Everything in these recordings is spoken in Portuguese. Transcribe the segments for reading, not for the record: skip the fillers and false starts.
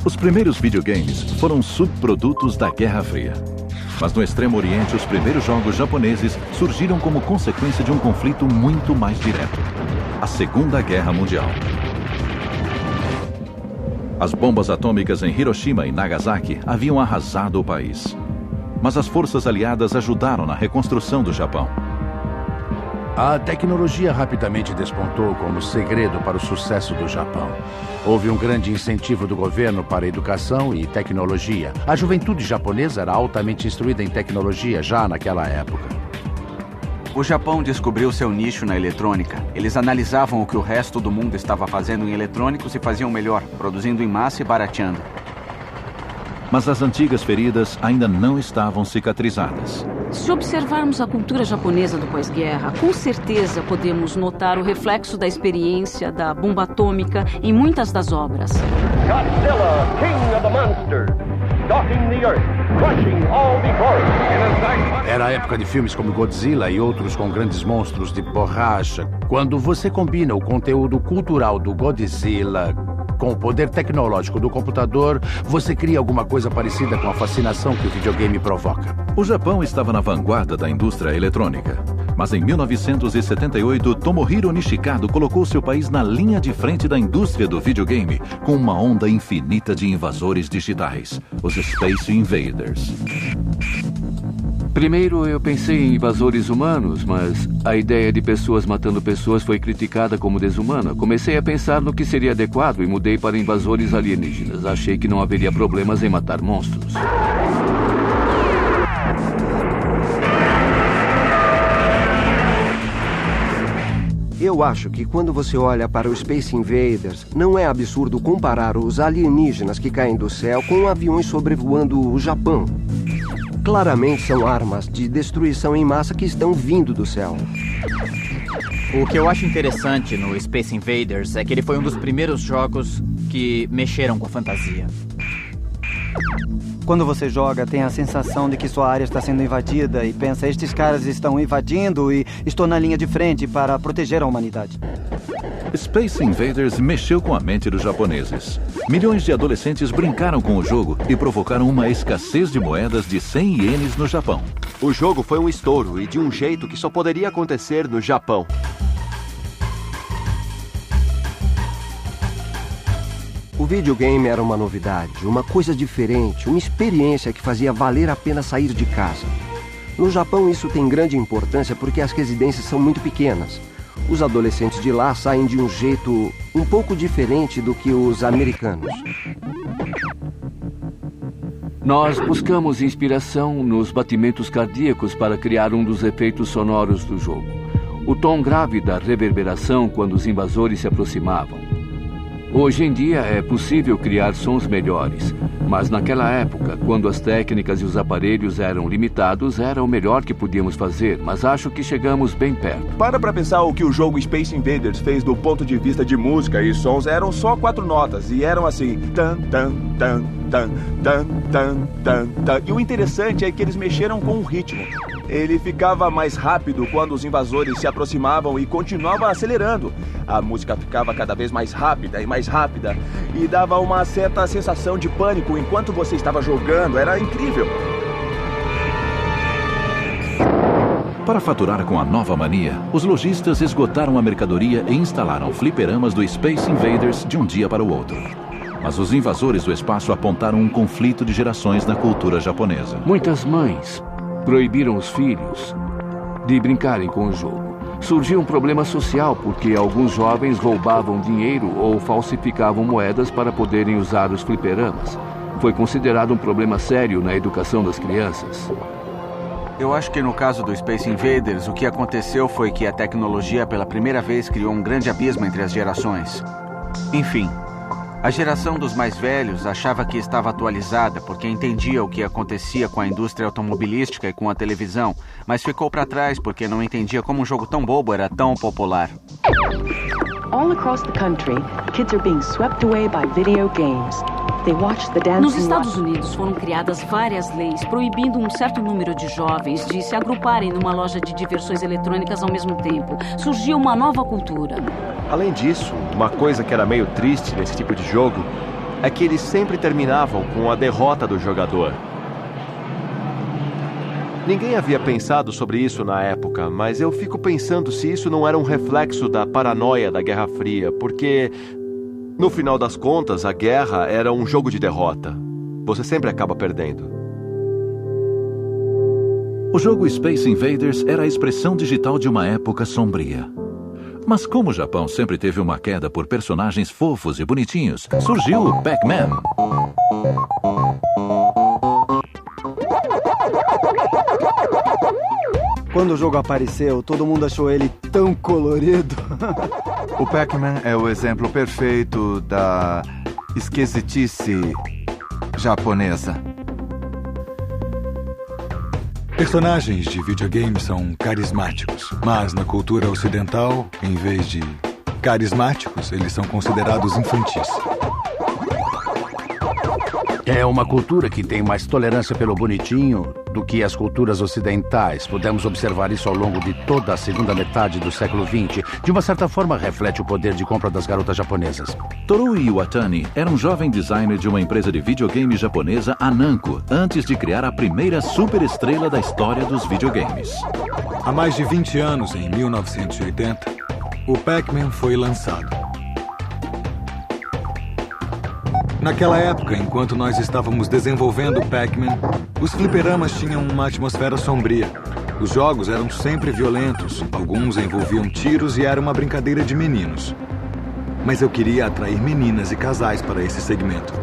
Os primeiros videogames foram subprodutos da Guerra Fria. Mas no Extremo Oriente, os primeiros jogos japoneses surgiram como consequência de um conflito muito mais direto: a Segunda Guerra Mundial. As bombas atômicas em Hiroshima e Nagasaki haviam arrasado o país. Mas as forças aliadas ajudaram na reconstrução do Japão. A tecnologia rapidamente despontou como segredo para o sucesso do Japão. Houve um grande incentivo do governo para a educação e tecnologia. A juventude japonesa era altamente instruída em tecnologia já naquela época. O Japão descobriu seu nicho na eletrônica. Eles analisavam o que o resto do mundo estava fazendo em eletrônicos e faziam melhor, produzindo em massa e barateando. Mas as antigas feridas ainda não estavam cicatrizadas. Se observarmos a cultura japonesa do pós-guerra, com certeza podemos notar o reflexo da experiência da bomba atômica em muitas das obras. Godzilla, King of the Monsters, stalking the Earth, crushing all before it. Era a época de filmes como Godzilla e outros com grandes monstros de borracha. Quando você combina o conteúdo cultural do Godzilla com o poder tecnológico do computador, você cria alguma coisa parecida com a fascinação que o videogame provoca. O Japão estava na vanguarda da indústria eletrônica. Mas em 1978, Tomohiro Nishikado colocou seu país na linha de frente da indústria do videogame, com uma onda infinita de invasores digitais, os Space Invaders. Primeiro eu pensei em invasores humanos, mas a ideia de pessoas matando pessoas foi criticada como desumana. Comecei a pensar no que seria adequado e mudei para invasores alienígenas. Achei que não haveria problemas em matar monstros. Eu acho que quando você olha para os Space Invaders, não é absurdo comparar os alienígenas que caem do céu com aviões sobrevoando o Japão. Claramente são armas de destruição em massa que estão vindo do céu. O que eu acho interessante no Space Invaders é que ele foi um dos primeiros jogos que mexeram com a fantasia. Quando você joga, tem a sensação de que sua área está sendo invadida e pensa, estes caras estão invadindo e estou na linha de frente para proteger a humanidade. Space Invaders mexeu com a mente dos japoneses. Milhões de adolescentes brincaram com o jogo e provocaram uma escassez de moedas de 100 ienes no Japão. O jogo foi um estouro e de um jeito que só poderia acontecer no Japão. O videogame era uma novidade, uma coisa diferente, uma experiência que fazia valer a pena sair de casa. No Japão isso tem grande importância porque as residências são muito pequenas. Os adolescentes de lá saem de um jeito um pouco diferente do que os americanos. Nós buscamos inspiração nos batimentos cardíacos para criar um dos efeitos sonoros do jogo. O tom grave da reverberação quando os invasores se aproximavam. Hoje em dia é possível criar sons melhores, mas naquela época, quando as técnicas e os aparelhos eram limitados, era o melhor que podíamos fazer, mas acho que chegamos bem perto. Para pensar o que o jogo Space Invaders fez do ponto de vista de música e sons, eram só 4 notas e eram assim... Tan, tan, tan, tan, tan, tan, tan, tan. E o interessante é que eles mexeram com o ritmo. Ele ficava mais rápido quando os invasores se aproximavam e continuava acelerando. A música ficava cada vez mais rápida e dava uma certa sensação de pânico enquanto você estava jogando. Era incrível. Para faturar com a nova mania, os lojistas esgotaram a mercadoria e instalaram fliperamas do Space Invaders de um dia para o outro. Mas os invasores do espaço apontaram um conflito de gerações na cultura japonesa. Muitas mães proibiram os filhos de brincarem com o jogo. Surgiu um problema social porque alguns jovens roubavam dinheiro ou falsificavam moedas para poderem usar os fliperamas. Foi considerado um problema sério na educação das crianças. Eu acho que no caso do Space Invaders, o que aconteceu foi que a tecnologia pela primeira vez criou um grande abismo entre as gerações. Enfim, a geração dos mais velhos achava que estava atualizada porque entendia o que acontecia com a indústria automobilística e com a televisão, mas ficou para trás porque não entendia como um jogo tão bobo era tão popular. All across the country, kids are being swept away by video games. They watch the dancing. Nos Estados Unidos foram criadas várias leis proibindo um certo número de jovens de se agruparem numa loja de diversões eletrônicas ao mesmo tempo. Surgiu uma nova cultura. Além disso, uma coisa que era meio triste nesse tipo de jogo é que eles sempre terminavam com a derrota do jogador. Ninguém havia pensado sobre isso na época, mas eu fico pensando se isso não era um reflexo da paranoia da Guerra Fria, porque, no final das contas, a guerra era um jogo de derrota. Você sempre acaba perdendo. O jogo Space Invaders era a expressão digital de uma época sombria. Mas como o Japão sempre teve uma queda por personagens fofos e bonitinhos, surgiu o Pac-Man. Quando o jogo apareceu, todo mundo achou ele tão colorido. O Pac-Man é o exemplo perfeito da esquisitice japonesa. Personagens de videogames são carismáticos, mas na cultura ocidental, em vez de carismáticos, eles são considerados infantis. É uma cultura que tem mais tolerância pelo bonitinho do que as culturas ocidentais. Podemos observar isso ao longo de toda a segunda metade do século XX. De uma certa forma, reflete o poder de compra das garotas japonesas. Toru Iwatani era um jovem designer de uma empresa de videogame japonesa, a Namco, antes de criar a primeira superestrela da história dos videogames. Há mais de 20 anos, em 1980, o Pac-Man foi lançado. Naquela época, enquanto nós estávamos desenvolvendo o Pac-Man, os fliperamas tinham uma atmosfera sombria. Os jogos eram sempre violentos, alguns envolviam tiros e era uma brincadeira de meninos. Mas eu queria atrair meninas e casais para esse segmento.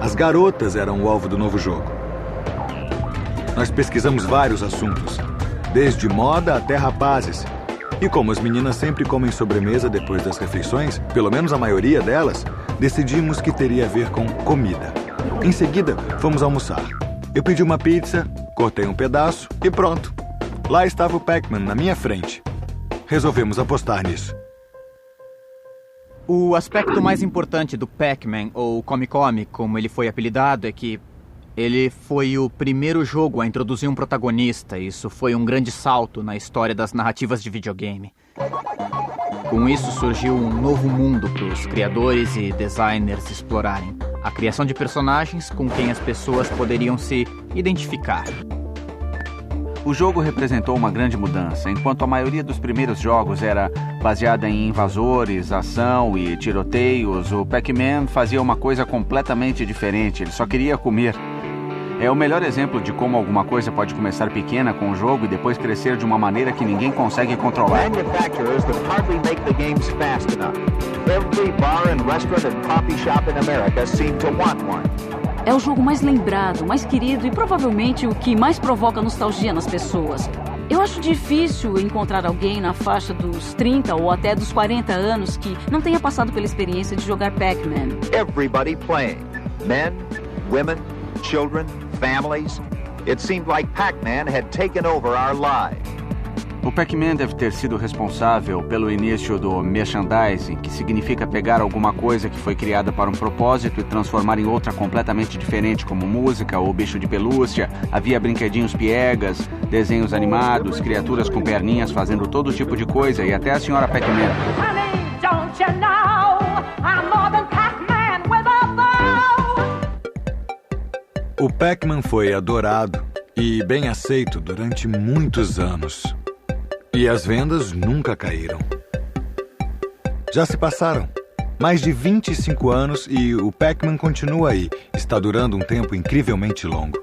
As garotas eram o alvo do novo jogo. Nós pesquisamos vários assuntos, desde moda até rapazes. E como as meninas sempre comem sobremesa depois das refeições, pelo menos a maioria delas, decidimos que teria a ver com comida. Em seguida, fomos almoçar. Eu pedi uma pizza, cortei um pedaço e pronto. Lá estava o Pac-Man na minha frente. Resolvemos apostar nisso. O aspecto mais importante do Pac-Man, ou Come-Come, como ele foi apelidado, é que ele foi o primeiro jogo a introduzir um protagonista. Isso foi um grande salto na história das narrativas de videogame. Com isso surgiu um novo mundo para os criadores e designers explorarem. A criação de personagens com quem as pessoas poderiam se identificar. O jogo representou uma grande mudança. Enquanto a maioria dos primeiros jogos era baseada em invasores, ação e tiroteios, o Pac-Man fazia uma coisa completamente diferente. Ele só queria comer. É o melhor exemplo de como alguma coisa pode começar pequena com o jogo e depois crescer de uma maneira que ninguém consegue controlar. Manufacturers that hardly make the games fast enough. Every bar and restaurant and coffee shop in America seem to want one. É o jogo mais lembrado, mais querido e provavelmente o que mais provoca nostalgia nas pessoas. Eu acho difícil encontrar alguém na faixa dos 30 ou até dos 40 anos que não tenha passado pela experiência de jogar Pac-Man. Everybody playing. Men, women, children, families. It seemed like Pac-Man had taken over our lives. O Pac-Man deve ter sido responsável pelo início do merchandising, que significa pegar alguma coisa que foi criada para um propósito e transformar em outra completamente diferente, como música ou bicho de pelúcia. Havia brinquedinhos piegas, desenhos animados, criaturas com perninhas fazendo todo tipo de coisa e até a senhora Pac-Man. Don't you know I'm more than Pac-Man with a bow? O Pac-Man foi adorado e bem aceito durante muitos anos. E as vendas nunca caíram. Já se passaram mais de 25 anos e o Pac-Man continua aí. Está durando um tempo incrivelmente longo.